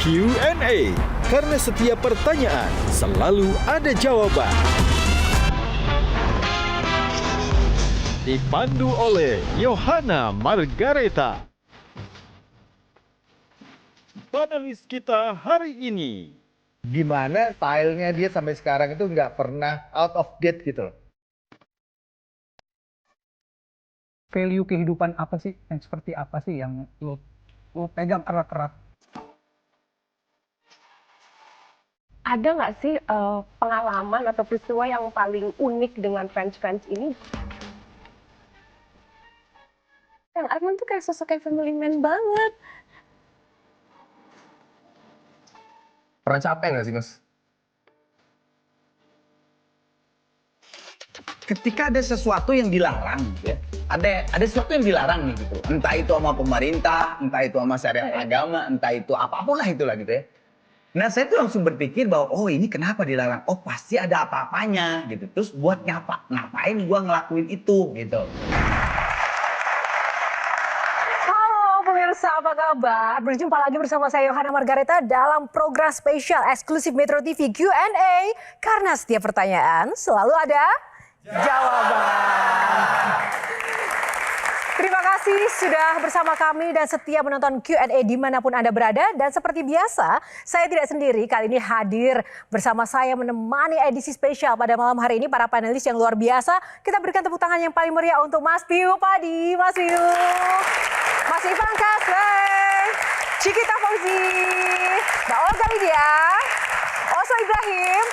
Q&A, karena setiap pertanyaan selalu ada jawaban. Dipandu oleh Yohana Margareta. Panelis kita hari ini. Gimana stylenya dia sampai sekarang itu nggak pernah out of date gitu loh. Value kehidupan apa sih, yang seperti apa sih yang lo pegang erat-erat? Ada nggak sih pengalaman atau peristiwa yang paling unik dengan fans-fans ini? Yang Arman tuh kayak sosok kayak family man banget. Pernah capek nggak sih, Mas? Ketika ada sesuatu yang dilarang, ya, ada sesuatu yang dilarang nih gitu. Entah itu sama pemerintah, entah itu sama syariat agama, entah itu apapun lah itulah gitu ya. Nah saya tuh langsung berpikir bahwa oh ini kenapa dilarang? Oh pasti ada apa-apanya gitu. Terus buat ngapain gua ngelakuin itu gitu. Halo pemirsa, apa kabar? Berjumpa lagi bersama saya Yohana Margareta dalam program spesial eksklusif Metro TV Q&A. Karena setiap pertanyaan selalu ada jawaban. Terima kasih sudah bersama kami dan setia menonton Q&A dimanapun Anda berada. Dan seperti biasa, saya tidak sendiri. Kali ini hadir bersama saya menemani edisi spesial pada malam hari ini para panelis yang luar biasa. Kita berikan tepuk tangan yang paling meriah untuk Mas Piyu Padi, Mas Piyu, Mas Ivan Kaswe, Cikita Fauzi, Mbak Olga Lydia, Oso Ibrahim,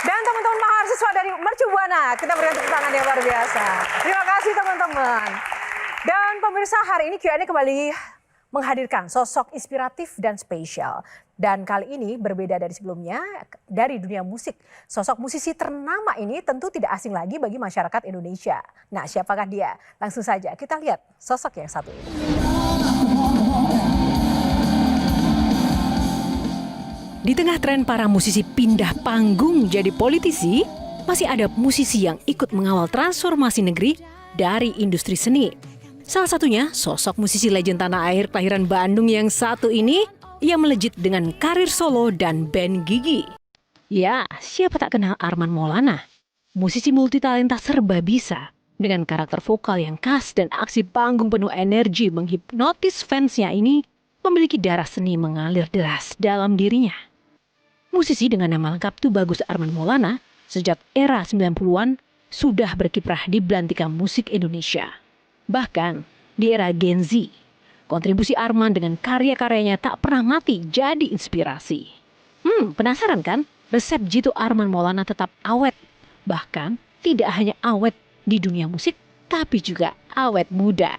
dan teman-teman mahasiswa dari Mercu Buana. Kita berikan tepuk tangan yang luar biasa. Terima kasih teman-teman. Dan pemirsa, hari ini Q&A kembali menghadirkan sosok inspiratif dan spesial. Dan kali ini berbeda dari sebelumnya, dari dunia musik. Sosok musisi ternama ini tentu tidak asing lagi bagi masyarakat Indonesia. Nah, siapakah dia? Langsung saja kita lihat sosok yang satu ini. Di tengah tren para musisi pindah panggung jadi politisi, masih ada musisi yang ikut mengawal transformasi negeri dari industri seni. Salah satunya sosok musisi legend tanah air kelahiran Bandung yang satu ini yang melejit dengan karir solo dan band Gigi. Ya, siapa tak kenal Arman Maulana? Musisi multitalenta serba bisa dengan karakter vokal yang khas dan aksi panggung penuh energi menghipnotis fansnya ini memiliki darah seni mengalir deras dalam dirinya. Musisi dengan nama lengkap Tubagus Arman Maulana sejak era 90-an sudah berkiprah di belantika musik Indonesia. Bahkan di era Gen Z, kontribusi Arman dengan karya-karyanya tak pernah mati jadi inspirasi. Penasaran kan? Resep jitu Arman Maulana tetap awet. Bahkan tidak hanya awet di dunia musik, tapi juga awet muda.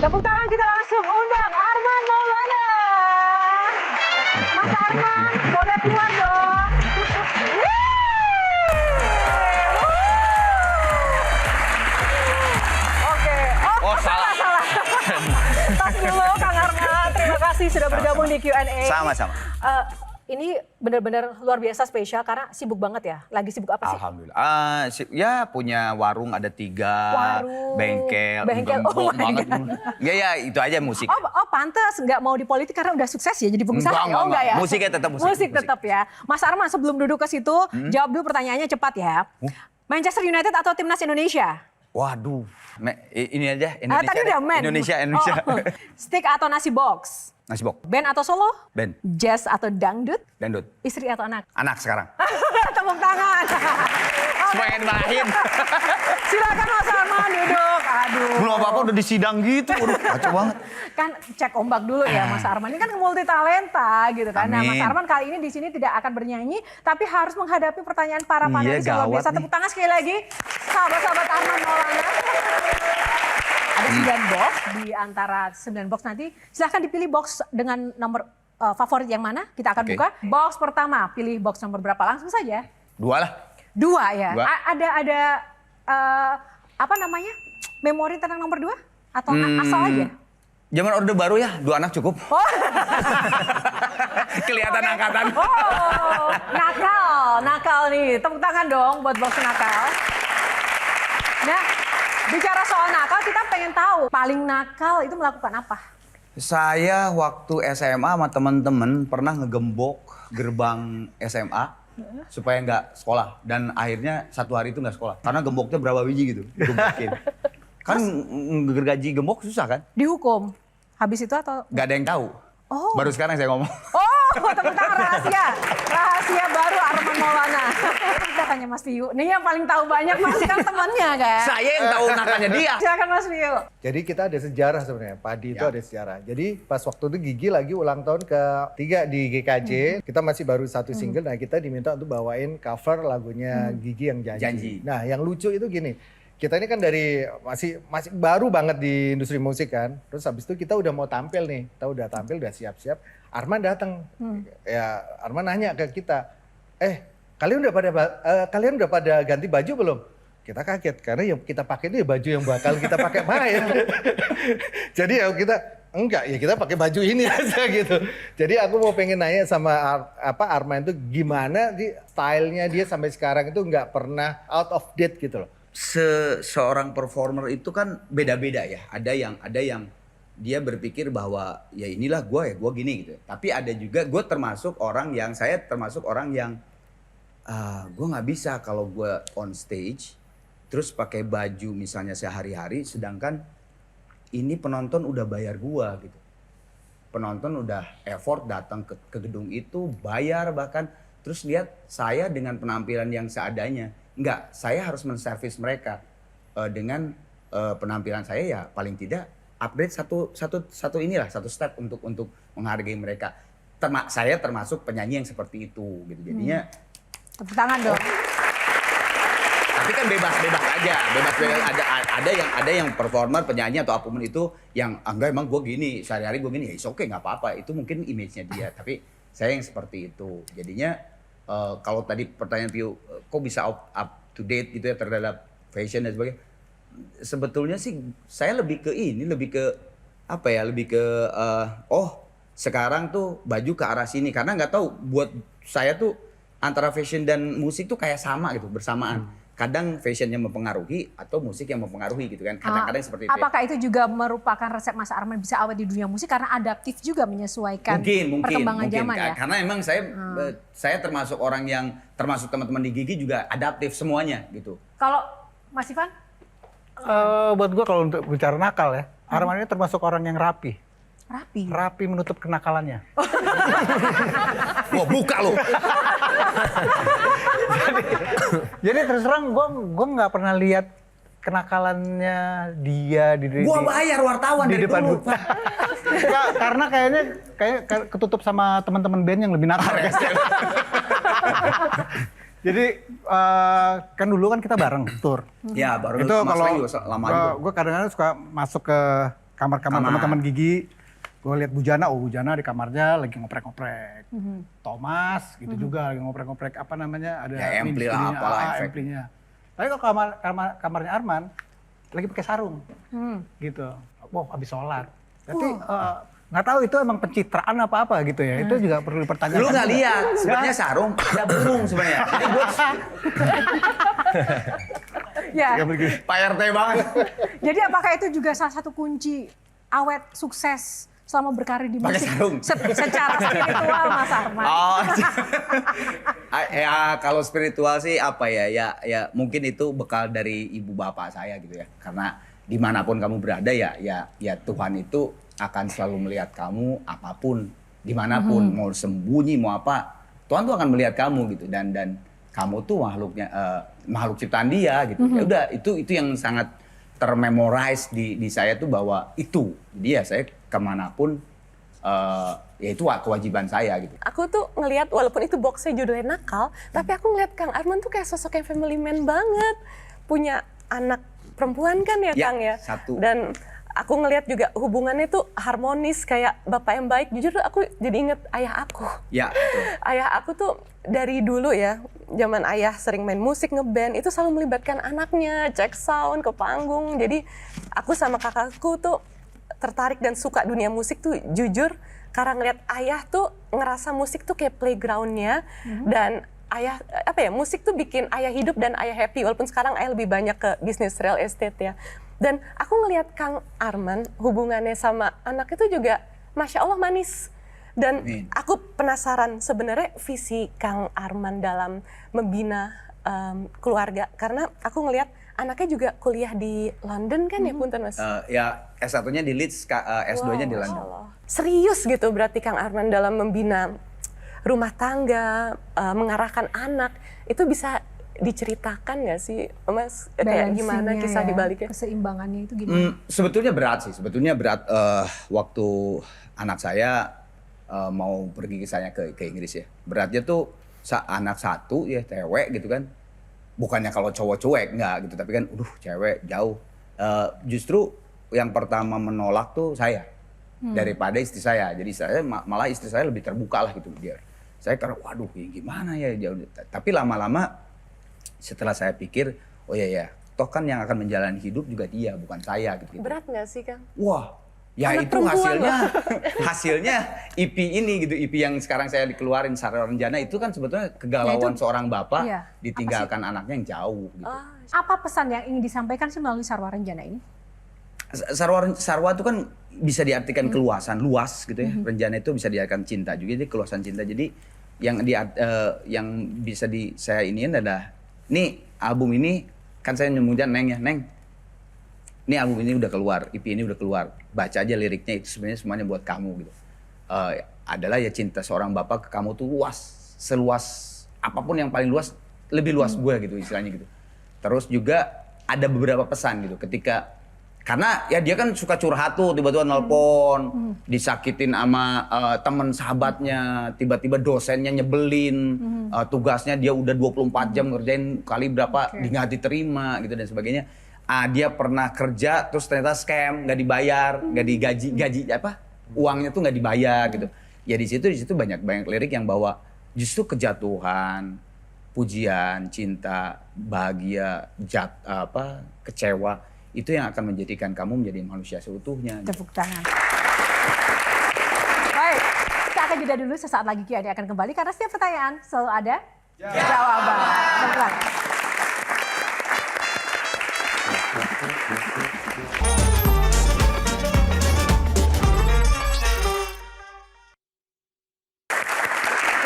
Tepuk tangan kita langsung undang Arman Maulana. Mas Arman, boleh keluar dong. Oke, oh salah. Tas dulu Kang Arman, terima kasih sudah bergabung di Q&A. Sama-sama. Ini benar-benar luar biasa spesial karena sibuk banget ya. Lagi sibuk apa sih? Alhamdulillah. Ya punya warung ada 3, Warung, bengkel oh my banget. God. Ya itu aja musik. Oh pantas nggak mau di politik karena udah sukses ya jadi pengusaha. Enggak ya? Musiknya tetap musik. Tetap ya. Mas Arman sebelum duduk ke situ jawab dulu pertanyaannya cepat ya. Manchester United atau timnas Indonesia? Waduh, ini aja Indonesia. Tadi udah men. Indonesia. Oh. Stick atau nasi box? Nasi box. Band atau solo? Band. Jazz atau dangdut? Dangdut. Istri atau anak? Anak sekarang. Tepuk tangan. Semua yang dimarahin. Silakan Mas Arman duduk. Aduh. Belum apa-apa udah di sidang gitu. Waduh, kacau banget. Kan cek ombak dulu ya Mas Arman. Ini kan multi talenta gitu kan. Nah Mas Arman kali ini di sini tidak akan bernyanyi. Tapi harus menghadapi pertanyaan para panelis yang luar biasa. Tepuk tangan sekali lagi. Sahabat-sahabat Arman Maulana. Ada 9 box, di antara 9 box nanti silahkan dipilih box dengan nomor favorit yang mana, kita akan buka. Box pertama, pilih box nomor berapa, langsung saja. 2 lah. 2 ya? 2. Ada apa namanya, memori tentang nomor 2? Atau asal aja? Zaman Orde Baru ya, 2 anak cukup. Oh. Kelihatan angkatan. Oh, nakal nih. Tepuk tangan dong buat Box nakal. Nah, bicara soal nakal, kita pengen tahu paling nakal itu melakukan apa? Saya waktu SMA sama teman-teman pernah ngegembok gerbang SMA supaya nggak sekolah. Dan akhirnya 1 hari itu nggak sekolah. Karena gemboknya berapa biji gitu, gembokin. Kan gergaji gembok susah kan? Dihukum. Habis itu atau? Nggak ada yang tahu. Oh. Baru sekarang saya ngomong. Oh, tepuk tangan rahasia. Rahasia baru Arman Maulana. Kita tanya Mas Viu. Nih yang paling tahu banyak Mas kan temannya kan? Saya yang tahu nakalnya dia. Silakan Mas Viu. Jadi kita ada sejarah sebenarnya. Padi itu ada sejarah. Jadi pas waktu itu Gigi lagi ulang tahun ke-3 di GKJ. Kita masih baru 1 single. Nah kita diminta untuk bawain cover lagunya Gigi yang Janji. Nah yang lucu itu gini. Kita ini kan dari masih baru banget di industri musik kan. Terus habis itu kita udah mau tampil nih. Kita udah tampil, udah siap-siap. Arman datang. Ya Arman nanya ke kita, kalian udah pada ganti baju belum? Kita kaget karena yang kita pakai itu baju yang bakal kita pakai main. Jadi ya kita enggak, ya kita pakai baju ini aja gitu. Jadi aku mau pengen nanya sama Arman itu gimana stylenya dia sampai sekarang itu nggak pernah out of date gitu loh. Seorang performer itu kan beda-beda ya. Ada yang dia berpikir bahwa ya inilah gue gini gitu. Tapi ada juga saya termasuk orang yang gue nggak bisa kalau gue on stage terus pakai baju misalnya sehari-hari, sedangkan ini penonton udah bayar gue gitu. Penonton udah effort datang ke gedung itu, bayar bahkan, terus lihat saya dengan penampilan yang seadanya. Enggak, saya harus menservis mereka dengan penampilan saya ya paling tidak upgrade satu step untuk menghargai mereka. Saya termasuk penyanyi yang seperti itu gitu. Jadinya tepuk tangan dong. Tapi kan bebas aja. Ada yang performer, penyanyi atau apapun itu yang enggak emang gue gini, sehari-hari gue gini, ya oke nggak apa-apa. Itu mungkin image-nya dia. Tapi saya yang seperti itu. Jadinya kalau tadi pertanyaan Piu, kok bisa up to date gitu ya terhadap fashion dan sebagainya. Sebetulnya sih saya lebih ke sekarang tuh baju ke arah sini. Karena nggak tahu, buat saya tuh antara fashion dan musik tuh kayak sama gitu, bersamaan. Kadang fashionnya mempengaruhi atau musik yang mempengaruhi gitu kan. Kadang-kadang seperti itu. Apakah itu juga merupakan resep Mas Arman bisa awet di dunia musik karena adaptif juga menyesuaikan perkembangan zaman ya? Karena emang saya termasuk orang yang, termasuk teman-teman di Gigi juga adaptif semuanya gitu. Kalau Mas Ivan? Buat gue kalau untuk bicara nakal ya, Arman ini termasuk orang yang rapi. Rapi menutup kenakalannya. Wah, buka loh. Jadi terus terang gue nggak pernah lihat kenakalannya dia Gua bayar wartawan di dari depan dulu. Karena kayak ketutup sama teman-teman band yang lebih nakal. Jadi kan dulu kan kita bareng tour. Ya baru itu kalau lama juga. Gue kadang-kadang suka masuk ke kamar-kamar teman-teman Gigi. Gue lihat Bujana di kamarnya lagi ngoprek-ngoprek. Thomas gitu juga lagi ngoprek-ngoprek apa namanya, ada ya, ampli lah, apalah amplinya. Tapi kalau kamarnya Arman lagi pakai sarung. Gitu. Wow, habis sholat. Berarti nggak tahu itu emang pencitraan apa gitu ya. Itu juga perlu dipertanyakan. Lu nggak lihat sebenarnya sarung ada burung sebenarnya. Jadi gue Ya. Pak RT banget. Jadi apakah itu juga salah satu kunci awet sukses selama berkarir di musik secara spiritual Mas Arman? Ya kalau spiritual sih apa ya mungkin itu bekal dari ibu bapak saya gitu ya. Karena dimanapun kamu berada ya Tuhan itu akan selalu melihat kamu apapun, dimanapun, mau sembunyi mau apa, Tuhan tuh akan melihat kamu gitu, dan kamu tuh makhluk ciptaan Dia gitu. Ya udah itu yang sangat termemorize di saya tuh bahwa itu dia, saya kemanapun ya itu kewajiban saya gitu. Aku tuh ngelihat walaupun itu boxnya judulnya nakal, tapi aku ngeliat Kang Arman tuh kayak sosok yang family man banget, punya anak perempuan kan ya Kang ya. Satu. Dan aku ngelihat juga hubungannya tuh harmonis kayak bapak yang baik. Jujur aku jadi inget ayah aku. Ya. Betul. Ayah aku tuh dari dulu ya, zaman ayah sering main musik, ngeband, itu selalu melibatkan anaknya, cek sound ke panggung. Jadi aku sama kakakku tuh tertarik dan suka dunia musik tuh jujur karena ngeliat ayah tuh ngerasa musik tuh kayak playgroundnya dan ayah musik tuh bikin ayah hidup dan ayah happy walaupun sekarang ayah lebih banyak ke bisnis real estate ya. Dan aku ngeliat Kang Arman hubungannya sama anak itu juga Masya Allah manis. Dan aku penasaran sebenarnya visi Kang Arman dalam membina keluarga karena aku ngeliat anaknya juga kuliah di London kan ya punten Mas? Ya S1-nya di Leeds, S2-nya di London. Allah. Serius gitu berarti Kang Arman dalam membina rumah tangga, mengarahkan anak, itu bisa diceritakan nggak sih Mas? Kayak gimana kisah di baliknya? Keseimbangannya itu gimana? Sebetulnya berat sih, waktu anak saya mau pergi ke Inggris ya. Beratnya tuh anak satu ya cewek gitu kan. Bukannya kalau cowok cuek enggak gitu, tapi kan cewek jauh. Justru yang pertama menolak tuh saya daripada istri saya. Jadi malah istri saya lebih terbuka lah gitu dia. Saya karena waduh gimana ya jauh. Tapi lama-lama setelah saya pikir, oh ya toh kan yang akan menjalani hidup juga dia bukan saya gitu. Berat nggak sih Kang? Wah. Ya anak itu hasilnya IP ini gitu, IP yang sekarang saya dikeluarin Sarwa Renjana itu kan sebetulnya kegalauan seorang bapak ditinggalkan anaknya yang jauh gitu. Apa pesan yang ingin disampaikan sih melalui Sarwa Renjana ini? Sarwa itu kan bisa diartikan keluasan, luas gitu ya. Renjana itu bisa diartikan cinta juga, jadi keluasan cinta. Jadi yang bisa saya iniin adalah nih album ini kan saya nyambungnya Neng ya, Neng. Ini album ini udah keluar, EP ini udah keluar. Baca aja liriknya, itu sebenarnya semuanya buat kamu gitu. Adalah ya cinta seorang bapak ke kamu tuh luas, seluas apapun yang paling luas, lebih luas gue gitu istilahnya gitu. Terus juga ada beberapa pesan gitu karena ya dia kan suka curhat tuh, tiba-tiba nelpon, disakitin sama teman sahabatnya, tiba-tiba dosennya nyebelin, tugasnya dia udah 24 jam ngerjain kali berapa nggak diterima gitu dan sebagainya. Dia pernah kerja terus ternyata scam, nggak dibayar, nggak digaji uangnya tuh nggak dibayar gitu. Ya di situ banyak lirik yang bawa justru kejatuhan, pujian, cinta, bahagia, kecewa itu yang akan menjadikan kamu menjadi manusia seutuhnya. Tepuk tangan. Baik, kita akan jeda dulu, sesaat lagi Q&A akan kembali karena setiap pertanyaan selalu ada jawaban. Benar.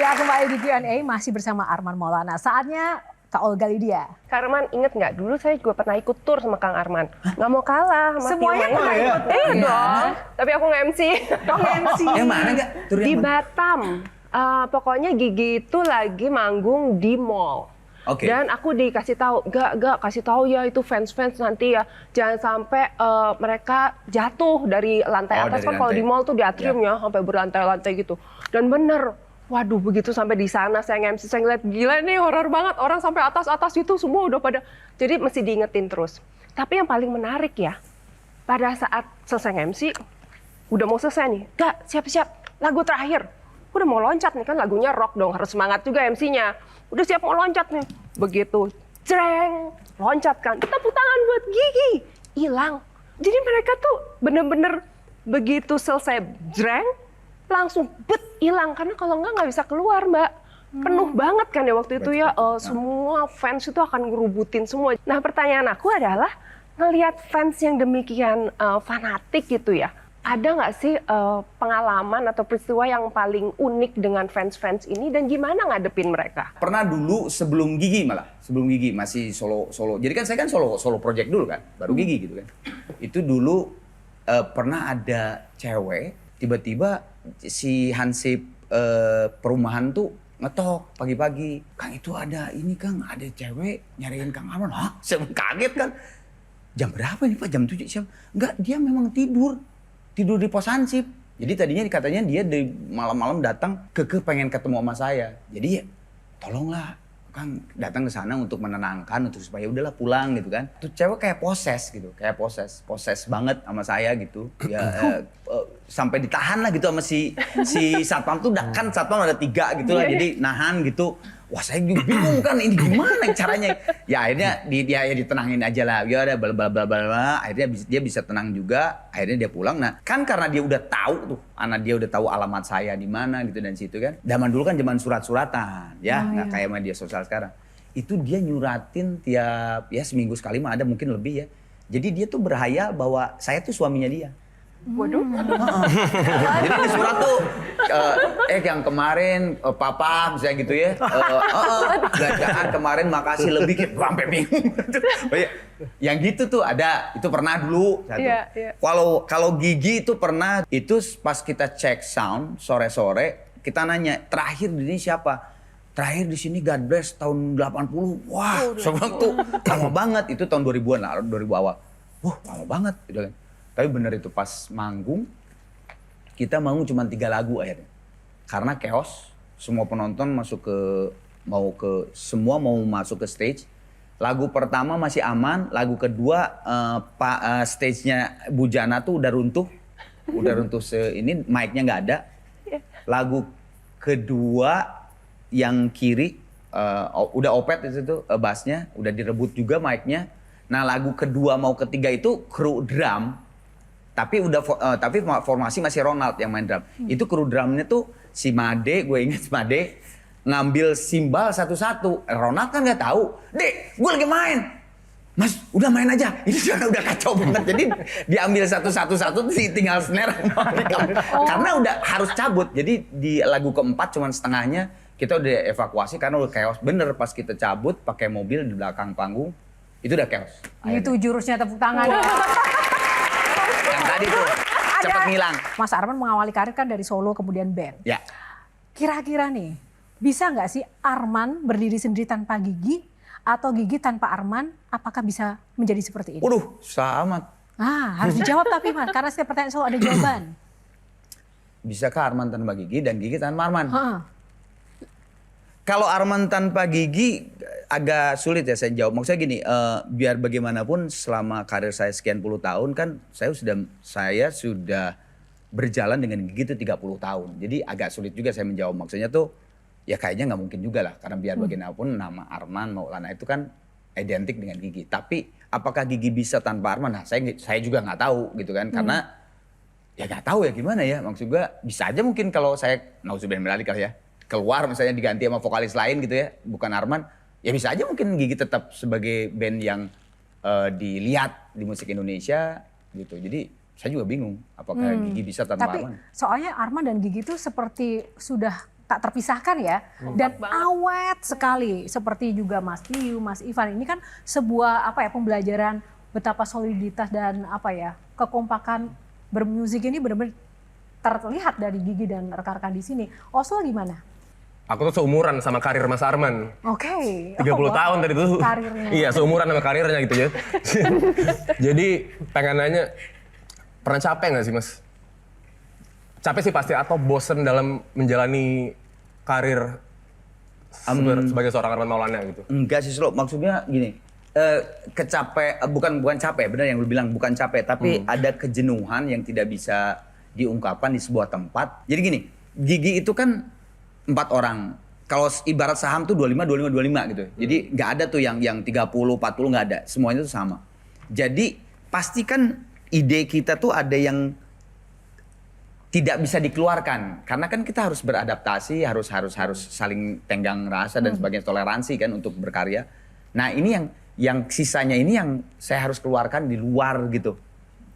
Ya, kembali di Q&A masih bersama Arman Maulana. Saatnya Kak Olga Lydia. Kak Arman inget nggak? Dulu saya juga pernah ikut tur sama Kang Arman. Nggak mau kalah sama Semuanya pernah ikut? Iya dong. Tapi aku nge-MC. Yang mana nggak? Di Batam. Pokoknya Gigi itu lagi manggung di mall. Dan aku dikasih tahu, gak kasih tahu ya itu fans nanti ya jangan sampai mereka jatuh dari lantai atas kan kalau di mall tuh di atrium ya sampai berlantai-lantai gitu. Dan bener, waduh begitu sampai di sana saya nge-MC saya ngeliat gila nih horor banget orang sampai atas itu semua udah pada jadi mesti diingetin terus. Tapi yang paling menarik ya pada saat selesai nge-MC udah mau selesai nih, gak siap-siap lagu terakhir. Udah mau loncat nih kan lagunya rock dong harus semangat juga MC-nya. Udah siap mau loncat nih. Begitu, jreng, loncat kan. Tepuk tangan buat Gigi. Hilang. Jadi mereka tuh bener-bener begitu selesai jreng, langsung hilang. Karena kalau nggak bisa keluar Mbak. Penuh banget kan ya waktu itu ya. Semua fans itu akan ngerubutin semua. Nah pertanyaan aku adalah, ngelihat fans yang demikian fanatik gitu ya. Ada nggak sih pengalaman atau peristiwa yang paling unik dengan fans-fans ini dan gimana ngadepin mereka? Pernah dulu sebelum Gigi masih solo. Jadi kan saya kan solo project dulu kan, baru Gigi gitu kan. Itu dulu pernah ada cewek tiba-tiba si hansip perumahan tuh ngetok pagi-pagi. Kang itu ada ini Kang, ada cewek nyariin Kang Arman. Hah? Saya kaget kan. Jam berapa nih Pak? Jam 7 siang. Enggak, dia memang tidur di pos hansip. Jadi tadinya katanya dia di malam-malam datang pengen ketemu sama saya. Jadi ya, tolonglah Kang datang ke sana untuk menenangkan untuk supaya udahlah pulang gitu kan. Tuh cewek kayak poses gitu, poses banget sama saya gitu. Ya sampai ditahan lah gitu sama si satpam tuh, kan satpam ada 3 gitu lah, jadi nahan gitu. Wah saya juga bingung kan ini gimana caranya. Ya akhirnya dia ya ditenangin aja lah. Ya udah bla bla bla bla. Akhirnya dia bisa tenang juga. Akhirnya dia pulang. Nah kan karena dia udah tahu tuh, anak dia udah tahu alamat saya di mana gitu dan situ kan. Zaman dulu kan zaman surat-suratan ya, nggak kayak media sosial sekarang. Itu dia nyuratin tiap ya seminggu sekali mah ada mungkin lebih ya. Jadi dia tuh berhayal bahwa saya tuh suaminya dia. Waduh. Jadi di surat tuh yang kemarin papa misalnya gitu ya, belanjaan kemarin makasih lebih, gitu sampai bingung. Yang gitu tuh ada, itu pernah dulu satu. Kalau Gigi itu pernah, itu pas kita cek sound sore-sore kita nanya terakhir di sini siapa? Terakhir di sini God Bless tahun 80. Wah, soalnya tuh lama banget, itu tahun 2000-an lah, 2000 awal. Wah, lama banget gitu kan. Tapi bener itu pas manggung, kita manggung cuma 3 lagu akhirnya. Karena chaos, semua penonton semua mau masuk ke stage. Lagu pertama masih aman, lagu kedua stage-nya Bujana tuh udah runtuh. Udah runtuh ini mic-nya nggak ada. Lagu kedua yang kiri, udah opet itu tuh bassnya, udah direbut juga mic-nya. Nah lagu kedua mau ketiga itu kru drum. Tapi formasi masih Ronald yang main drum. Itu kru drumnya tuh si Made, gue inget si Made ngambil simbal satu-satu. Ronald kan nggak tahu. Dek, gue lagi main. Mas, udah main aja. Ini udah kacau banget. Jadi diambil satu-satu tinggal snare. Karena udah harus cabut. Jadi di lagu keempat cuman setengahnya kita udah evakuasi karena udah chaos. Bener pas kita cabut pakai mobil di belakang panggung itu udah chaos. Itu jurusnya tepuk tangan. Yang tadi tuh cepet ngilang. Mas Arman mengawali karir kan dari solo kemudian band. Ya. Kira-kira nih, bisa nggak sih Arman berdiri sendiri tanpa Gigi atau Gigi tanpa Arman? Apakah bisa menjadi seperti ini? Waduh, selamat. Harus dijawab tapi Mas, karena setiap pertanyaan selalu ada jawaban. Bisakah Arman tanpa Gigi dan Gigi tanpa Arman? Kalau Arman tanpa Gigi agak sulit ya saya jawab. Maksudnya gini, biar bagaimanapun selama karir saya sekian puluh tahun kan saya sudah berjalan dengan Gigi itu 30 tahun. Jadi agak sulit juga saya menjawab. Maksudnya tuh ya kayaknya nggak mungkin juga lah. Karena biar bagaimanapun nama Arman Maulana itu kan identik dengan Gigi. Tapi apakah Gigi bisa tanpa Arman? Nah saya juga nggak tahu gitu kan. Karena ya nggak tahu ya gimana ya. Maksud gue bisa aja mungkin kalau saya, nauzubillah min dzalik ya, keluar misalnya diganti sama vokalis lain gitu ya, bukan Arman. Ya bisa aja mungkin Gigi tetap sebagai band yang dilihat di musik Indonesia gitu. Jadi saya juga bingung apakah Gigi bisa tanpa Arman. Soalnya Arman dan Gigi itu seperti sudah tak terpisahkan ya. Dan awet sekali. Seperti juga Mas Tiu, Mas Ivan. Ini kan sebuah pembelajaran betapa soliditas dan kekompakan bermusik ini benar-benar terlihat dari Gigi dan rekan-rekan di sini. Oslo gimana? Aku tuh seumuran sama karir Mas Arman. Oke. 30 tahun tadi tuh. Karirnya. Iya, seumuran sama karirnya gitu ya. Jadi pengen nanya, pernah capek nggak sih Mas? Capek sih pasti, atau bosen dalam menjalani karir sebagai seorang Arman Maulana gitu? Enggak sih Slow, maksudnya gini, bukan capek, benar yang lu bilang bukan capek, tapi ada kejenuhan yang tidak bisa diungkapkan di sebuah tempat. Jadi gini, Gigi itu kan 4 orang. Kalau ibarat saham tuh 25 gitu. Jadi nggak ada tuh yang 30, 40 nggak ada. Semuanya tuh sama. Jadi pasti kan ide kita tuh ada yang tidak bisa dikeluarkan. Karena kan kita harus beradaptasi, harus saling tenggang rasa dan sebagainya, toleransi kan untuk berkarya. Nah, ini yang sisanya ini yang saya harus keluarkan di luar gitu.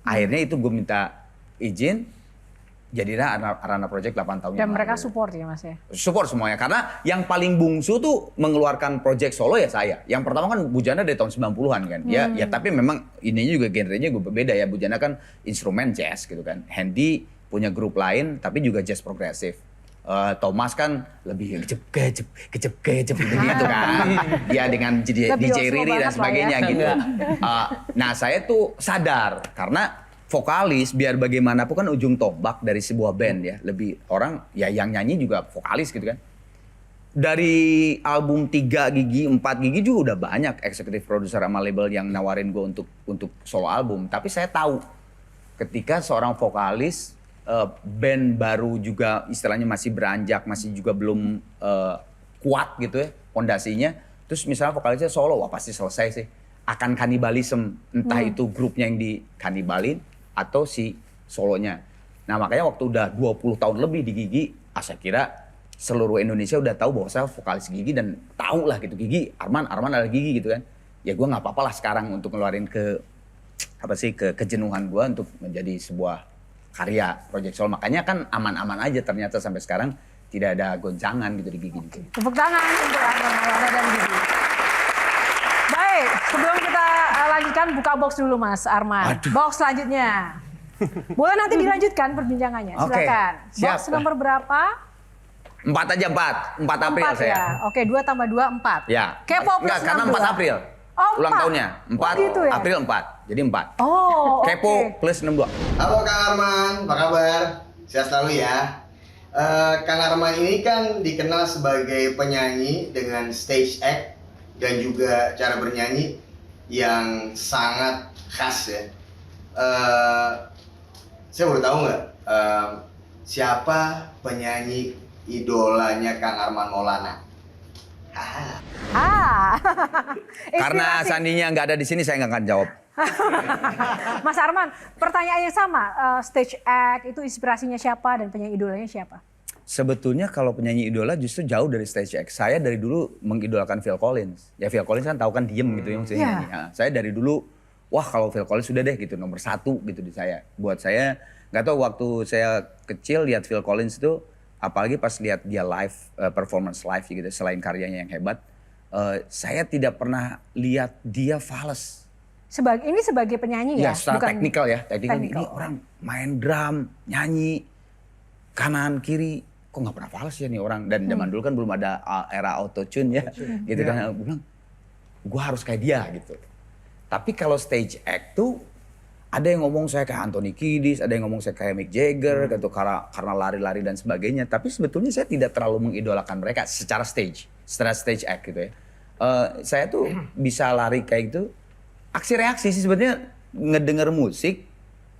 Akhirnya itu gue minta izin. Jadilah Arana Project 8 tahun Dan yang mereka lalu. support ya Mas ya? Support semuanya, karena yang paling bungsu tuh mengeluarkan project solo ya saya. Yang pertama kan Bujana dari tahun 90-an kan. Ya tapi memang ininya juga genrenya gue berbeda ya. Bujana kan instrumen jazz gitu kan. Handy punya grup lain tapi juga jazz progresif. Thomas kan lebih kecep gitu kan. Dia dengan DJ Riri dan sebagainya gitu. Nah saya tuh sadar karena vokalis biar bagaimanapun kan ujung tombak dari sebuah band ya. Lebih orang ya yang nyanyi juga vokalis gitu kan. Dari album 3 Gigi, 4 Gigi juga udah banyak eksekutif produser sama label yang nawarin gue untuk solo album. Tapi saya tahu ketika seorang vokalis band baru juga istilahnya masih beranjak, masih juga belum kuat gitu ya pondasinya. Terus misalnya vokalisnya solo, wah pasti selesai sih. Akan kanibalisme, entah itu grupnya yang dikanibalin atau si solonya. Nah makanya waktu udah 20 tahun lebih di Gigi, saya kira seluruh Indonesia udah tahu bahwa saya vokalis Gigi dan tahu lah gitu Gigi, Arman adalah Gigi gitu kan. Ya gue nggak apa-apa lah sekarang untuk ngeluarin kejenuhan gue untuk menjadi sebuah karya Project Soul. Makanya kan aman-aman aja ternyata sampai sekarang tidak ada goncangan gitu di Gigi. Tepuk tangan untuk Arman Maulana dan Gigi. Baik, sebelum kita lanjutkan buka box dulu Mas Arman. Aduh. Box selanjutnya. Boleh nanti dilanjutkan perbincangannya, silakan. Siap. Box nomor berapa? 4 aja 4 April 4 saya. ya. Oke, 2 tambah 2 4. Ya. Kepo plus Enggak, karena 4 62. April. Oh, Ulang 4. tahunnya. 4 gitu ya? April 4. Jadi 4. Oh, Kepo oke. plus 62. Halo Kang Arman, apa kabar? Sehat selalu ya. Kang Arman ini kan dikenal sebagai penyanyi dengan stage act dan juga cara bernyanyi yang sangat khas ya. Saya baru tahu nggak siapa penyanyi idolanya Kang Arman Maulana? Karena Inspirasi. sandinya nggak ada di sini, saya nggak akan jawab. Mas Arman, pertanyaan yang sama. Stage act itu inspirasinya siapa dan penyanyi idolanya siapa? Sebetulnya kalau penyanyi idola justru jauh dari stage act. Saya dari dulu mengidolakan Phil Collins. Ya Phil Collins kan tahu kan diem gitu yang Iya. nyanyi. Nah, saya dari dulu, wah kalau Phil Collins sudah deh gitu nomor 1 gitu di saya. Buat saya, nggak tahu waktu saya kecil lihat Phil Collins itu, apalagi pas lihat dia live, performance live gitu, selain karyanya yang hebat, saya tidak pernah lihat dia fales. Ini sebagai penyanyi ya? Ya, secara teknikal ya. Teknikal. Ini Technical. orang main drum, nyanyi, kanan, kiri. Kok nggak pernah fales ya nih orang. Dan zaman dulu kan belum ada era auto-tune ya. Gitu kan. Gue bilang, gue harus kayak dia gitu. Tapi kalau stage act tuh, ada yang ngomong saya kayak Anthony Kiedis, ada yang ngomong saya kayak Mick Jagger, gitu, karena lari-lari dan sebagainya. Tapi sebetulnya saya tidak terlalu mengidolakan mereka secara stage act gitu ya. Saya tuh bisa lari kayak gitu, aksi reaksi sih sebetulnya ngedenger musik,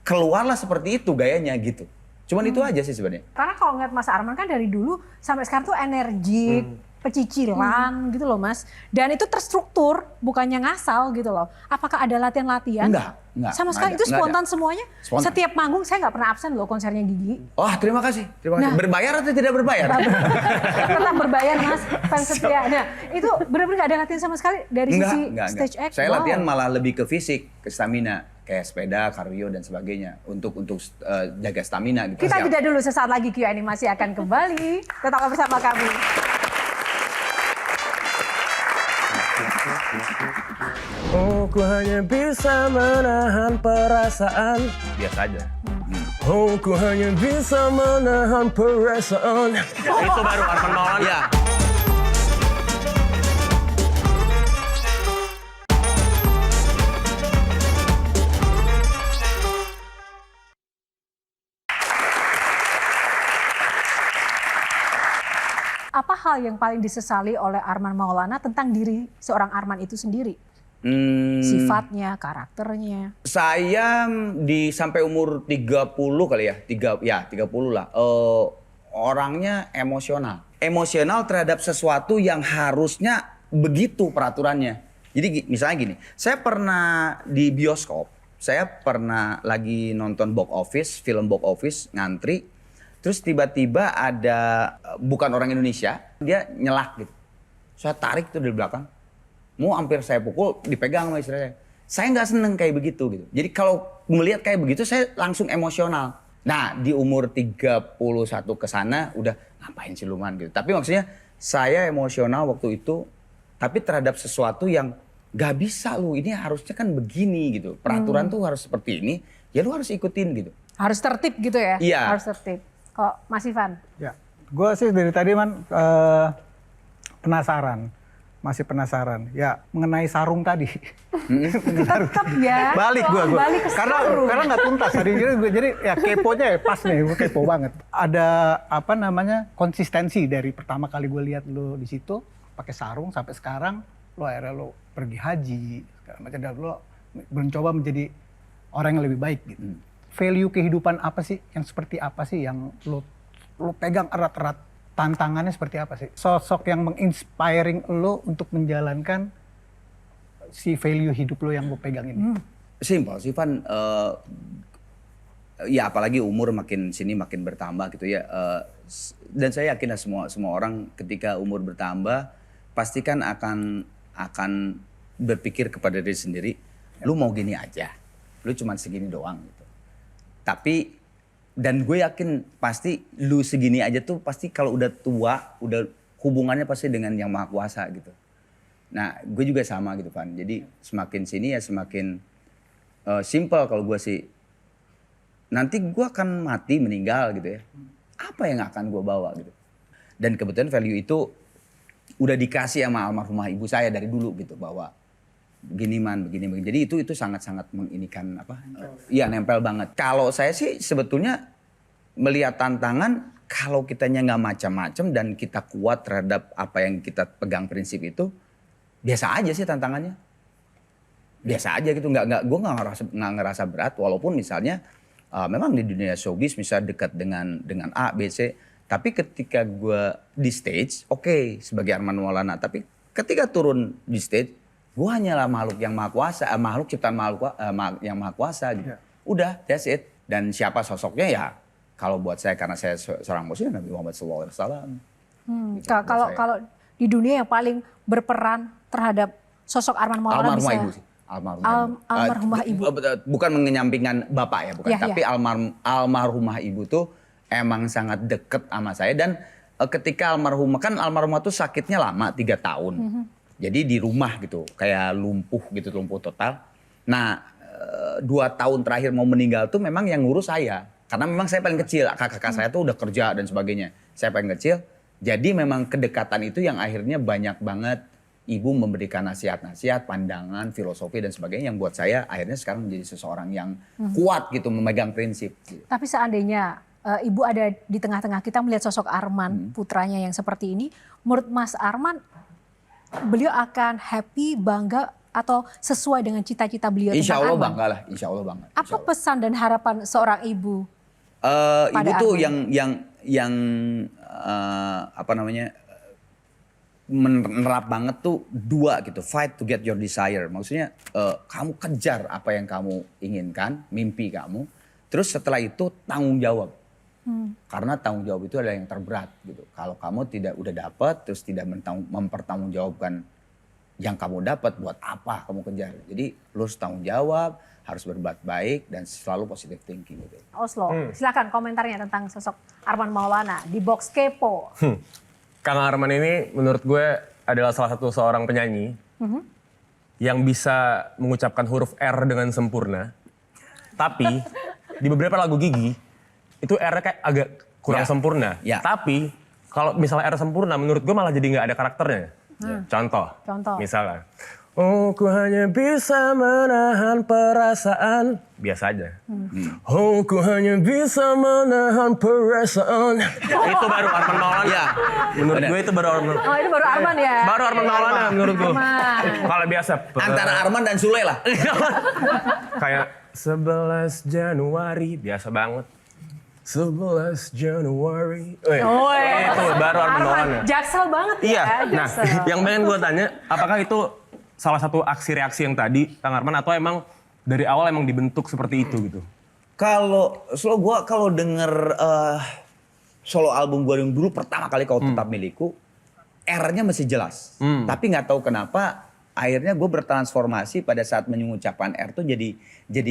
keluarlah seperti itu gayanya gitu. Cuman itu aja sih sebenarnya. Karena kalau ngeliat Mas Arman kan dari dulu sampai sekarang tuh energik, pecicilan gitu loh Mas. Dan itu terstruktur, bukannya ngasal gitu loh. Apakah ada latihan-latihan? Enggak. Sama sekali, ada, itu enggak spontan ada. semuanya? Spontan. Setiap manggung saya nggak pernah absen loh konsernya Gigi. Wah, terima kasih. Nah. Berbayar atau tidak berbayar? Tetap berbayar Mas, fans setia. Nah, itu benar-benar nggak ada latihan sama sekali dari sisi stage act? Saya Wow. latihan malah lebih ke fisik, ke stamina, kayak sepeda, kardio dan sebagainya untuk jaga stamina gitu. Kita jeda dulu, sesaat lagi Q&A masih akan kembali. Tetaplah bersama kami. Oh, ku hanya bisa menahan perasaan. Biasa aja. Oh, ku hanya bisa menahan perasaan. Itu baru Arman Maulana. Iya. Apa hal yang paling disesali oleh Arman Maulana tentang diri seorang Arman itu sendiri? Sifatnya, karakternya. Saya sampai umur 30 kali ya, 30 lah. Orangnya emosional. Emosional terhadap sesuatu yang harusnya begitu peraturannya. Jadi misalnya gini, saya pernah di bioskop, saya pernah lagi nonton box office, film box office, ngantri. Terus tiba-tiba ada bukan orang Indonesia, dia nyelak gitu. Saya tarik tuh dari belakang. Mau hampir saya pukul, dipegang sama istri saya. Saya nggak seneng kayak begitu gitu. Jadi kalau melihat kayak begitu saya langsung emosional. Nah di umur 31 ke sana udah ngapain siluman gitu. Tapi maksudnya saya emosional waktu itu. Tapi terhadap sesuatu yang gak bisa lu, ini harusnya kan begini gitu. Peraturan tuh harus seperti ini, ya lu harus ikutin gitu. Harus tertib gitu ya? Iya. Harus tertib. Kok Mas Ivan? Ya, gue sih dari tadi penasaran, masih penasaran. Ya mengenai sarung tadi. Tetap ya. Balik gue. Balik ke sarung. Karena nggak tuntas tadi. Jadi ya keponya ya pas nih, gue kepo banget. Ada apa namanya konsistensi dari pertama kali gue lihat lo di situ pakai sarung sampai sekarang lo akhirnya lo pergi haji, segala macam, dan lo mencoba menjadi orang yang lebih baik gitu. value kehidupan apa sih, yang seperti apa sih yang lo pegang erat-erat, tantangannya seperti apa sih? Sosok yang menginspiring lo untuk menjalankan si value hidup lo yang lo pegang ini. Simpel sih Van, ya apalagi umur makin sini makin bertambah gitu ya. Dan saya yakin lah semua orang ketika umur bertambah pasti kan akan berpikir kepada diri sendiri, lu mau gini aja, lu cuma segini doang gitu. Tapi dan gue yakin pasti lu segini aja tuh pasti kalau udah tua, udah hubungannya pasti dengan yang Maha Kuasa gitu. Nah gue juga sama gitu Van. Jadi semakin sini ya semakin simple kalau gue sih. Nanti gue akan mati meninggal gitu ya. Apa yang akan gue bawa gitu. Dan kebetulan value itu udah dikasih sama almarhumah ibu saya dari dulu gitu bahwa begini. Jadi itu sangat-sangat menginikan iya nempel banget. Kalau saya sih sebetulnya melihat tantangan kalau kitanya nggak macam-macam dan kita kuat terhadap apa yang kita pegang prinsip itu biasa aja sih tantangannya. Biasa aja gitu, gue nggak ngerasa berat walaupun misalnya memang di dunia showbiz misalnya dekat dengan A, B, C. Tapi ketika gue di stage, oke, sebagai Arman Maulana. Tapi ketika turun di stage, gue hanyalah makhluk yang maha kuasa, makhluk ciptaan yang maha kuasa gitu. Udah, that's it. Dan siapa sosoknya ya, kalau buat saya karena saya seorang muslim Nabi Muhammad SAW. Gitu, kalau di dunia yang paling berperan terhadap sosok Arman Maulana almarhumah bisa... ibu sih. Almarhumah ibu. Bukan mengenyampingkan bapak ya, bukan. Tapi almarhumah ibu tuh emang sangat deket sama saya. Dan ketika almarhumah tuh sakitnya lama 3 tahun. Jadi di rumah gitu, kayak lumpuh total. Nah 2 tahun terakhir mau meninggal tuh memang yang ngurus saya. Karena memang saya paling kecil, kakak saya tuh udah kerja dan sebagainya. Saya paling kecil, jadi memang kedekatan itu yang akhirnya banyak banget ibu memberikan nasihat-nasihat, pandangan, filosofi dan sebagainya yang buat saya akhirnya sekarang menjadi seseorang yang kuat gitu memegang prinsip. Gitu. Tapi seandainya ibu ada di tengah-tengah kita melihat sosok Arman putranya yang seperti ini, menurut Mas Arman beliau akan happy, bangga atau sesuai dengan cita-cita beliau Insya tentang Allah Arman? bangga lah, Insya Allah bangga. Apa pesan dan harapan seorang ibu? Ibu tuh Arman? yang menerap banget tuh 2 gitu, fight to get your desire. Maksudnya kamu kejar apa yang kamu inginkan, mimpi kamu. Terus setelah itu tanggung jawab. Karena tanggung jawab itu adalah yang terberat gitu. Kalau kamu udah dapat terus tidak mempertanggungjawabkan yang kamu dapat, buat apa kamu kejar? Jadi lu harus tanggung jawab, harus berbuat baik dan selalu positive thinking gitu. Oslo, silakan komentarnya tentang sosok Arman Maulana di Box Kepo. Kang Arman ini menurut gue adalah salah satu seorang penyanyi yang bisa mengucapkan huruf R dengan sempurna. Tapi di beberapa lagu Gigi itu R-nya kayak agak kurang sempurna. Tapi kalau misalnya R sempurna menurut gue malah jadi nggak ada karakternya. Contoh. Misalnya. Oh, ku hanya bisa menahan perasaan. Biasa aja. Oh, ku hanya bisa menahan perasaan. Itu baru Arman Maulana. Ya. Menurut gue itu baru Arman. Oh, itu baru Arman ya? Baru Arman Maulana menurut gue. Kalau biasa. Antara Arman dan Sule lah. Kayak 11 Januari. Biasa banget. 11 Januari. Itu baru Arman Maulana. Jaksel banget ya. Iya. Nah, Jaksel. yang pengen gue tanya, apakah itu salah satu aksi reaksi yang tadi Kang Arman atau emang dari awal emang dibentuk seperti itu gitu? Kalau denger solo album gue yang dulu pertama kali Kau Tetap Milikku, R-nya masih jelas. Tapi nggak tahu kenapa akhirnya gue bertransformasi pada saat mengucapkan R tuh jadi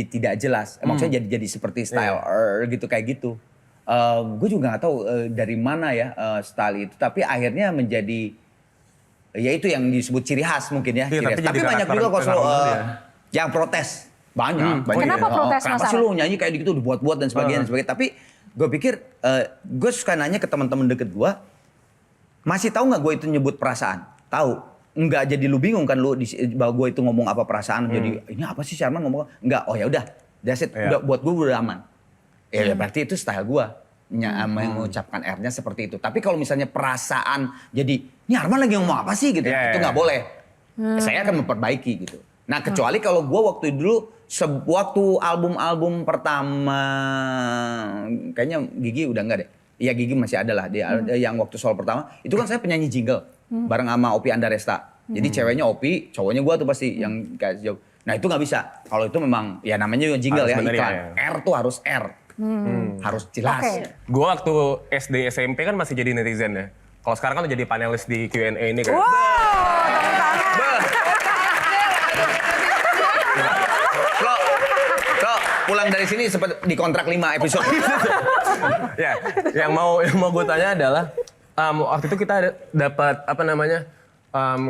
tidak jelas. Maksudnya jadi seperti style gitu kayak gitu. Gue juga nggak tahu dari mana ya style itu, tapi akhirnya menjadi ya itu yang disebut ciri khas mungkin ya. Iya, tapi banyak juga kalau yang protes. Banyak. Kenapa protes kenapa sih lu nyanyi kayak gitu dibuat-buat dan sebagainya. Tapi gue pikir, gue suka nanya ke teman-teman deket gue, masih tahu nggak gue itu nyebut perasaan? Tahu. Enggak jadi lu bingung kan lu bahwa gue itu ngomong apa perasaan. Jadi ini apa sih si Arman ngomong? Enggak, oh ya udah. That's it. Udah, buat gue udah aman. Ya berarti itu style gue. Mengucapkan R-nya seperti itu. Tapi kalau misalnya perasaan jadi, ini Arman lagi ngomong apa sih gitu. Itu nggak boleh. Saya akan memperbaiki gitu. Nah kecuali kalau gue waktu dulu waktu album-album pertama, kayaknya Gigi udah enggak deh. Iya Gigi masih ada lah, yang waktu solo pertama, itu kan saya penyanyi jingle bareng sama Opi Andaresta. Jadi ceweknya Opi, cowoknya gua tuh pasti yang kayak jauh. Nah itu nggak bisa, kalau itu memang ya namanya juga jingle harus ya, iklan. Ya. R tuh harus R, harus jelas. Gue waktu SD SMP kan masih jadi netizen ya. Kalau sekarang kan udah jadi panelis di Q&A ini kan. Wow, tepuk tangan. Lo pulang dari sini sempat dikontrak 5 episode. Ya, yang mau gue tanya adalah waktu itu kita dapat apa namanya,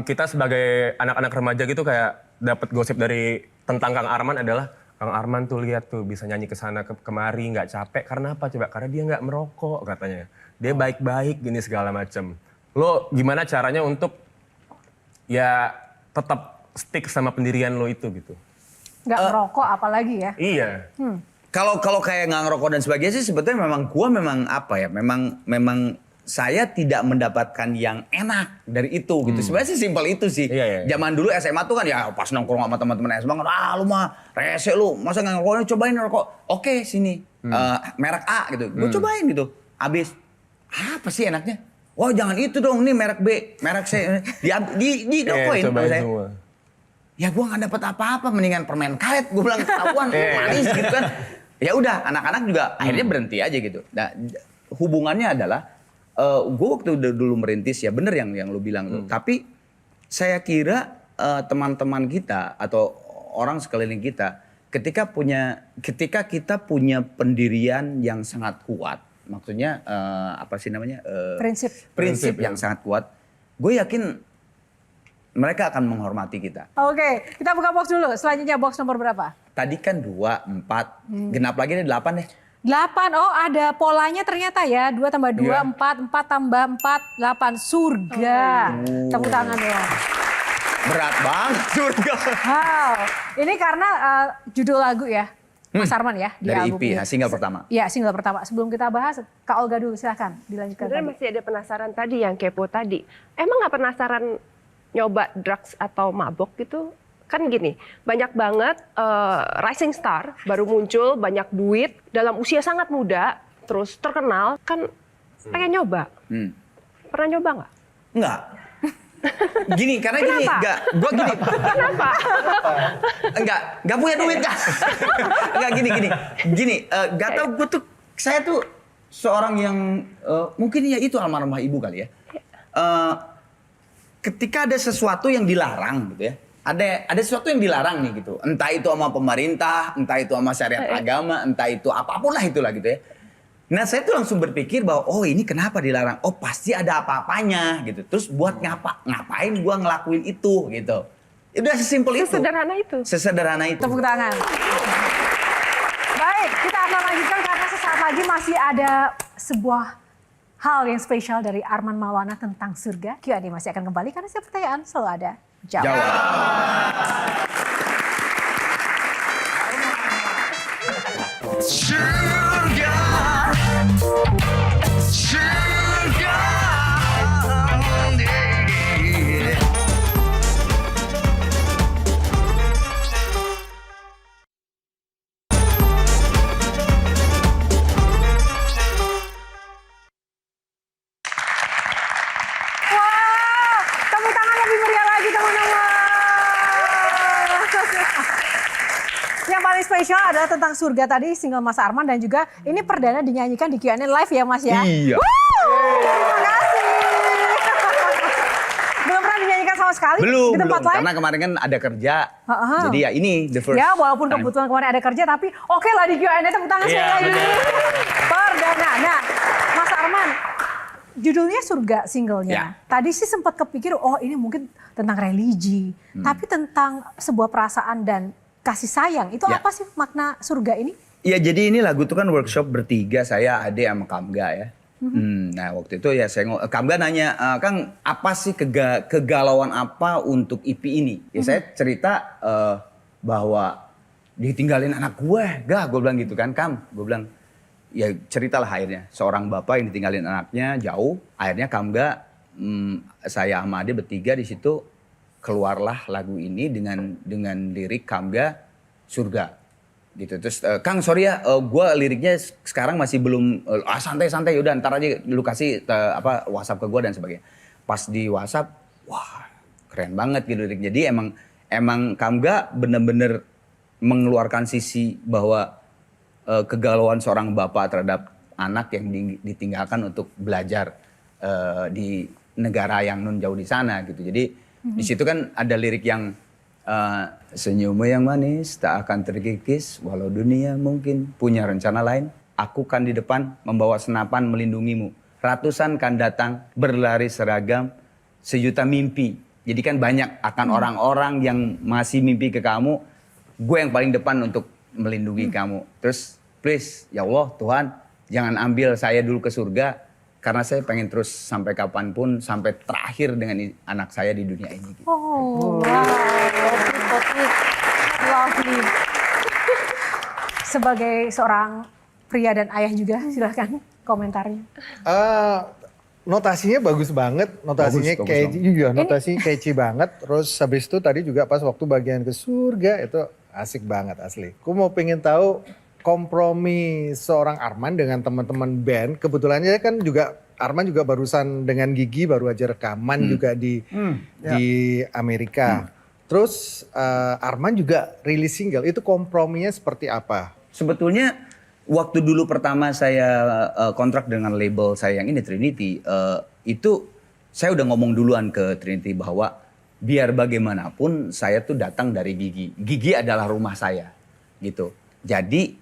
kita sebagai anak-anak remaja gitu kayak dapat gosip dari tentang Kang Arman adalah Kang Arman tuh lihat tuh bisa nyanyi kesana kemari nggak capek karena apa coba? Karena dia nggak merokok katanya. Dia baik-baik gini segala macam. Lo gimana caranya untuk ya tetap stick sama pendirian lo itu gitu? Nggak merokok apalagi ya. Iya. Kalau kayak nggak ngerokok dan sebagainya sih sebetulnya memang apa ya? Memang saya tidak mendapatkan yang enak dari itu gitu. Sebenarnya sih simpel itu sih. Iya. Zaman dulu SMA tuh kan ya pas nongkrong sama teman-teman SMA kan, lu mah rese lu, masa nggak ngerokok, cobain ngerokok. Oke sini, merek A gitu. Gue cobain gitu. Abis, apa sih enaknya? Wah jangan itu dong, nih merek B, merek C. Didokoin sama saya. Semua. Ya gue nggak dapat apa-apa, mendingan permen karet. Gue bilang ketahuan, manis gitu kan. Ya udah, anak-anak juga akhirnya berhenti aja gitu. Nah, hubungannya adalah gue waktu dulu merintis ya bener yang lu bilang tuh. Tapi saya kira teman-teman kita atau orang sekeliling kita ketika kita punya pendirian yang sangat kuat, maksudnya apa sih namanya? Prinsip yang sangat kuat. Gue yakin mereka akan menghormati kita. Oke, kita buka box dulu. Selanjutnya box nomor berapa? Tadi kan 2, 4, genap lagi nih 8 deh. 8, oh ada polanya ternyata ya. 2 tambah 2, 4, 4 tambah 4, 8. Surga. Tepuk tangan dong. Berat banget surga. Wow, ini karena judul lagu ya, Mas Arman ya. Di dari album EP ya, single pertama. Iya, single pertama. Sebelum kita bahas, Kak Olga dulu silahkan dilanjutkan. Sebenarnya masih ada penasaran tadi yang kepo tadi. Emang nggak penasaran nyoba drugs atau mabok gitu? Kan gini, banyak banget rising star baru muncul, banyak duit dalam usia sangat muda, terus terkenal, kan pengen nyoba. Pernah nyoba nggak? Enggak. Gini, karena gini, enggak, gue gini. Kenapa? Enggak punya duit kan? Enggak gini, gak tau gue tuh, saya tuh seorang yang mungkin ya itu almarhumah ibu kali ya. Ketika ada sesuatu yang dilarang gitu ya, ada sesuatu yang dilarang nih gitu, entah itu sama pemerintah, entah itu sama syariat agama, entah itu apapun lah itulah gitu ya. Nah saya tuh langsung berpikir bahwa oh ini kenapa dilarang? Oh pasti ada apa-apanya gitu. Terus buat ngapain gua ngelakuin itu gitu. Udah sesimpel itu. Sesederhana itu. Tepuk tangan. Baik, kita akan lanjutkan karena sesaat lagi masih ada sebuah hal yang spesial dari Arman Maulana tentang surga. Q&A masih akan kembali karena setiap pertanyaan selalu ada jawab. Surga, surga, Tepuk tangan lebih meriah lagi teman-teman. Yang paling spesial adalah tentang surga tadi, single Mas Arman dan juga ini perdana dinyanyikan di Q&A live ya Mas ya. Iya. Terima kasih. Belum pernah dinyanyikan sama sekali Belum, di tempat lain? karena kemarin kan ada kerja. Jadi ya ini the first. Ya walaupun time. kebetulan kemarin ada kerja tapi oke lah di Q&A, tepuk tangan sekali lagi. Perdana. Nah Mas Arman, judulnya Surga singlenya. Ya. Tadi sih sempat kepikir oh ini mungkin tentang religi. Tapi tentang sebuah perasaan dan kasih sayang. Itu apa sih makna surga ini? Ya jadi ini lagu tuh kan workshop bertiga, saya, Ade sama Kamga ya. Nah waktu itu ya saya Kamga nanya, Kang apa sih kegalauan apa untuk EP ini? Ya saya cerita bahwa ditinggalin anak gue bilang gitu kan Kam. Gue bilang ya ceritalah akhirnya. Seorang bapak yang ditinggalin anaknya jauh, akhirnya Kamga, saya sama Ade bertiga di situ keluarlah lagu ini dengan lirik Kamga, surga gitu. Terus Kang sorry ya, gue liriknya sekarang masih belum santai-santai, udah ntar aja lu kasih WhatsApp ke gue dan sebagainya. Pas di WhatsApp, wah keren banget gitu lirik. Jadi emang Kamga bener-bener mengeluarkan sisi bahwa kegalauan seorang bapak terhadap anak yang ditinggalkan untuk belajar di negara yang nun jauh di sana gitu. Jadi di situ kan ada lirik yang senyummu yang manis tak akan terkikis walau dunia mungkin punya rencana lain. Aku kan di depan membawa senapan melindungimu. Ratusan kan datang berlari seragam sejuta mimpi. Jadi kan banyak akan orang-orang yang masih mimpi ke kamu. Gue yang paling depan untuk melindungi kamu. Terus please ya Allah Tuhan jangan ambil saya dulu ke surga. Karena saya pengen terus sampai kapanpun, sampai terakhir dengan anak saya di dunia ini. Gitu. Oh, wow. Lovely. Sebagai seorang pria dan ayah juga, silahkan komentarnya. Notasinya bagus banget, notasinya catchy juga, notasi catchy banget. Terus habis itu tadi juga pas waktu bagian ke surga itu asik banget asli. Aku mau pengen tahu kompromi seorang Arman dengan teman-teman band. Kebetulannya kan juga Arman juga barusan dengan Gigi baru aja rekaman juga di Amerika. Terus Arman juga rilis single. Itu komprominya seperti apa? Sebetulnya waktu dulu pertama saya kontrak dengan label saya yang ini Trinity, itu saya udah ngomong duluan ke Trinity bahwa biar bagaimanapun saya tuh datang dari Gigi. Gigi adalah rumah saya gitu. Jadi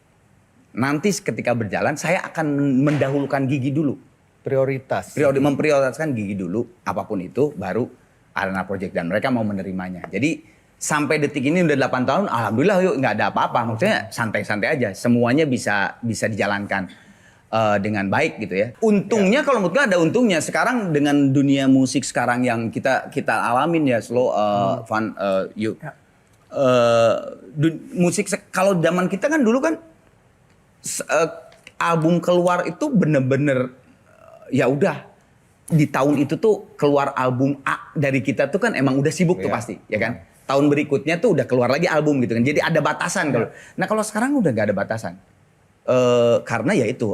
nanti ketika berjalan saya akan mendahulukan Gigi dulu. Prioritas. Memprioritaskan Gigi dulu, apapun itu baru Arena Project dan mereka mau menerimanya. Jadi sampai detik ini udah 8 tahun, alhamdulillah yuk nggak ada apa-apa. Maksudnya santai-santai aja, semuanya bisa dijalankan dengan baik gitu ya. Untungnya kalau menurut gue ada untungnya. Sekarang dengan dunia musik sekarang yang kita alamin ya slow, fun, musik kalau zaman kita kan dulu kan album keluar itu bener-bener ya udah di tahun itu tuh keluar album A dari kita tuh kan emang udah sibuk tuh pasti ya kan. Tahun berikutnya tuh udah keluar lagi album gitu kan. Jadi ada batasan kalau. Nah kalau sekarang udah gak ada batasan. Karena ya itu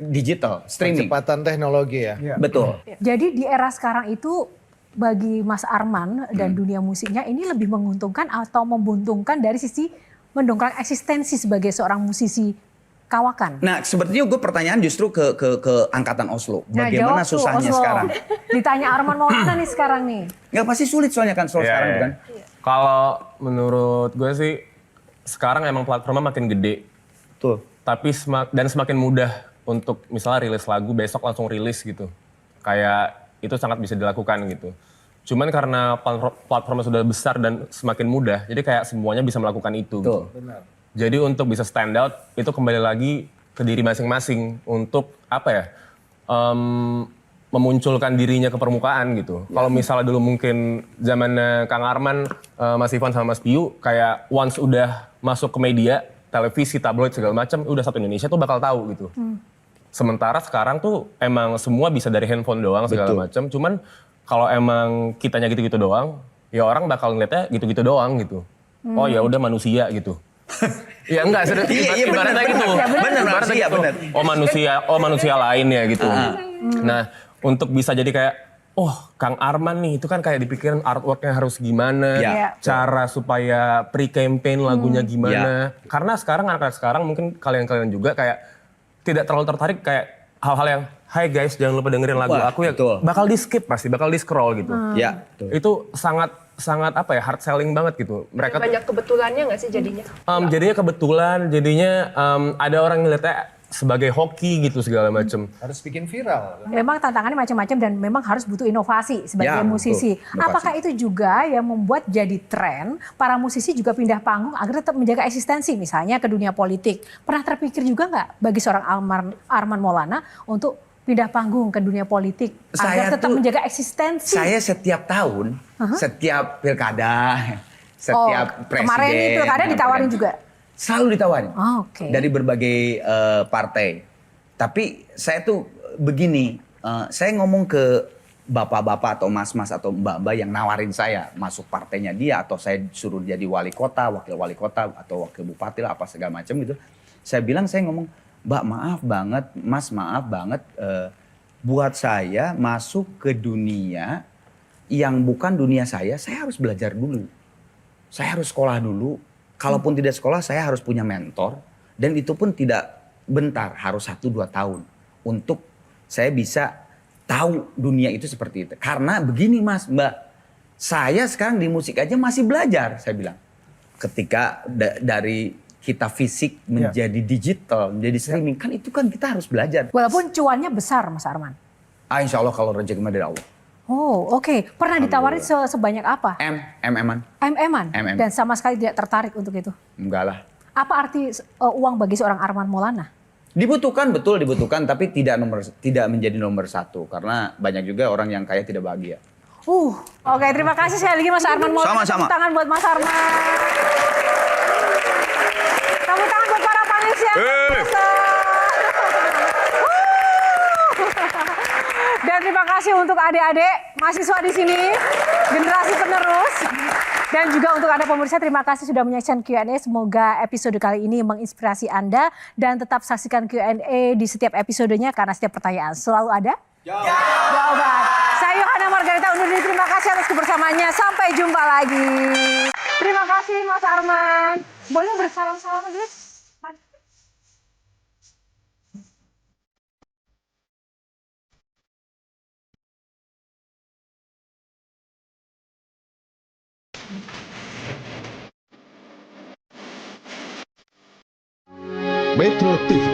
digital streaming. Kecepatan teknologi ya. Betul. Jadi di era sekarang itu bagi Mas Arman dan dunia musiknya ini lebih menguntungkan atau membuntungkan dari sisi mendongkrak eksistensi sebagai seorang musisi kawakan? Nah, sepertinya gue pertanyaan justru ke angkatan Oslo. Bagaimana susahnya Oslo. sekarang? Ditanya Arman Maulana nih sekarang nih. Nggak pasti sulit soalnya kan sekarang kan. Kalau menurut gue sih sekarang emang platformnya makin gede. Tuh. Tapi semakin mudah untuk misalnya rilis lagu besok langsung rilis gitu. Kayak itu sangat bisa dilakukan gitu. Cuman karena platformnya sudah besar dan semakin mudah, jadi kayak semuanya bisa melakukan itu. Gitu. Benar. Jadi untuk bisa stand out itu kembali lagi ke diri masing-masing untuk apa ya, memunculkan dirinya ke permukaan gitu. Kalau misalnya dulu mungkin zamannya Kang Arman, Mas Ivan sama Mas Piyu kayak once udah masuk ke media, televisi, tabloid segala macam, udah satu Indonesia tuh bakal tahu gitu. Sementara sekarang tuh emang semua bisa dari handphone doang segala macam. Cuman kalau emang kitanya gitu-gitu doang, ya orang bakal ngeliatnya gitu-gitu doang gitu. Oh ya udah manusia gitu. Ya enggak, ibaratnya gitu. Benar. Oh manusia lain ya gitu. Nah, untuk bisa jadi kayak Kang Arman nih, itu kan kayak dipikirin artworknya harus gimana, cara supaya pre-campaign lagunya gimana. Karena sekarang anak-anak sekarang mungkin kalian juga kayak tidak terlalu tertarik kayak hal-hal yang hai guys jangan lupa dengerin lagu aku ya, bakal di skip pasti, bakal di scroll gitu. Ya, itu sangat apa ya, hard selling banget gitu. Mereka banyak kebetulannya nggak sih jadinya? Jadinya kebetulan, ada orang ngeliatnya sebagai hoki gitu segala macem. Harus bikin viral. Memang tantangannya macam-macam dan memang harus butuh inovasi sebagai musisi. Apakah itu juga yang membuat jadi tren para musisi juga pindah panggung agar tetap menjaga eksistensi, misalnya ke dunia politik? Pernah terpikir juga nggak bagi seorang Arman Maulana untuk pindah panggung ke dunia politik agar tetap menjaga eksistensi? Saya setiap tahun, setiap pilkada, setiap presiden. Kemarin ini pilkada ditawarin juga? Selalu ditawarin. Oke. Dari berbagai partai. Tapi saya tuh begini, saya ngomong ke bapak-bapak atau mas-mas atau mbak-mbak yang nawarin saya masuk partainya dia atau saya suruh jadi wali kota, wakil wali kota atau wakil bupati lah apa segala macam gitu. Saya ngomong, Mbak maaf banget, Mas maaf banget, buat saya masuk ke dunia yang bukan dunia saya harus belajar dulu. Saya harus sekolah dulu, kalaupun tidak sekolah saya harus punya mentor dan itu pun tidak bentar, harus 1-2 tahun untuk saya bisa tahu dunia itu seperti itu. Karena begini Mas, Mbak, saya sekarang di musik aja masih belajar, saya bilang. Ketika dari kita fisik menjadi digital, menjadi streaming, kan itu kan kita harus belajar. Walaupun cuannya besar, Mas Arman. Insya Allah kalau rezeki dari Allah. Oh, oke. Pernah ditawarin sebanyak apa? MM-an. MM-an? Dan sama sekali tidak tertarik untuk itu? Enggak lah. Apa arti uang bagi seorang Arman Maulana? Dibutuhkan, betul dibutuhkan, tapi tidak menjadi nomor 1 karena banyak juga orang yang kaya tidak bahagia. Oke, terima kasih sekali lagi Mas Arman Maulana. Sama-sama. Tepuk tangan buat Mas Arman. Tepuk tangan buat para panelis yang dan terima kasih untuk adik-adik mahasiswa di sini, generasi penerus. Dan juga untuk Anda pemirsa, terima kasih sudah menyaksikan Q&A. Semoga episode kali ini menginspirasi Anda. Dan tetap saksikan Q&A di setiap episodenya karena setiap pertanyaan selalu ada jawaban. Saya Yohana Margarita undur diri. Terima kasih atas kebersamaannya. Sampai jumpa lagi. Terima kasih Mas Arman. Boleh bersalam-salam guys? Metro TV.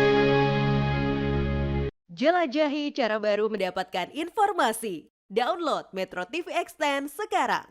Jelajahi cara baru mendapatkan informasi. Download Metro TV Extend sekarang.